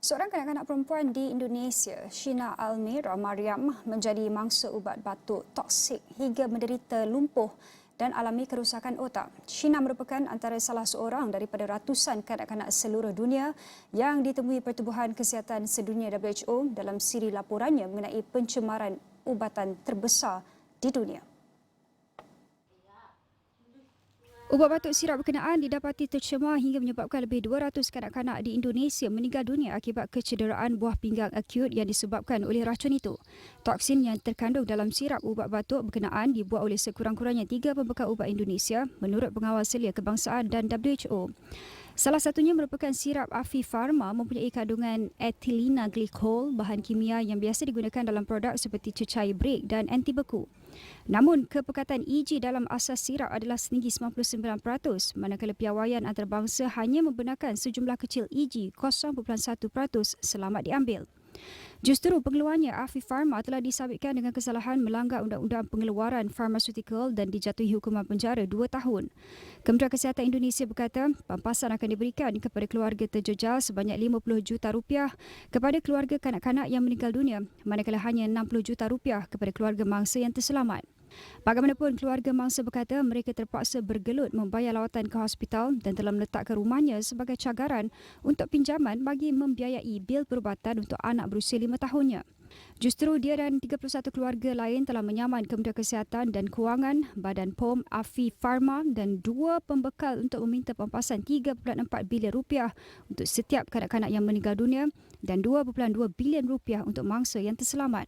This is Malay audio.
Seorang kanak-kanak perempuan di Indonesia, Sheena Almira Mariam, menjadi mangsa ubat batuk toksik hingga menderita lumpuh dan alami kerusakan otak. Sheena merupakan antara salah seorang daripada ratusan kanak-kanak seluruh dunia yang ditemui Pertubuhan Kesihatan Sedunia WHO dalam siri laporannya mengenai pencemaran ubatan terbesar di dunia. Ubat batuk sirap berkenaan didapati tercemar hingga menyebabkan lebih 200 kanak-kanak di Indonesia meninggal dunia akibat kecederaan buah pinggang akut yang disebabkan oleh racun itu. Toksin yang terkandung dalam sirap ubat batuk berkenaan dibuat oleh sekurang-kurangnya 3 pembekal ubat Indonesia menurut Pengawal Selia Kebangsaan dan WHO. Salah satunya merupakan sirap Afi Pharma mempunyai kandungan ethylena glycol, bahan kimia yang biasa digunakan dalam produk seperti cecair brek dan anti beku. Namun, kepekatan EG dalam asas sirap adalah setinggi 99%, manakala piawaian antarabangsa hanya membenarkan sejumlah kecil EG 0.1% selamat diambil. Justru pengeluarnya Afi Pharma telah disabitkan dengan kesalahan melanggar Undang-Undang Pengeluaran Farmaseutical dan dijatuhi hukuman penjara 2 tahun. Kementerian Kesihatan Indonesia berkata pampasan akan diberikan kepada keluarga terjejas sebanyak RM50 juta kepada keluarga kanak-kanak yang meninggal dunia, manakala hanya RM60 juta kepada keluarga mangsa yang terselamat. Bagaimanapun, keluarga mangsa berkata mereka terpaksa bergelut membayar lawatan ke hospital dan telah meletakkan rumahnya sebagai cagaran untuk pinjaman bagi membiayai bil perubatan untuk anak berusia 5 tahunnya. Justru dia dan 31 keluarga lain telah menyaman Kementerian Kesihatan dan Kewangan, Badan POM, Afi Pharma dan 2 pembekal untuk meminta pampasan RM3.4 bilion untuk setiap kanak-kanak yang meninggal dunia dan RM2.2 bilion untuk mangsa yang terselamat.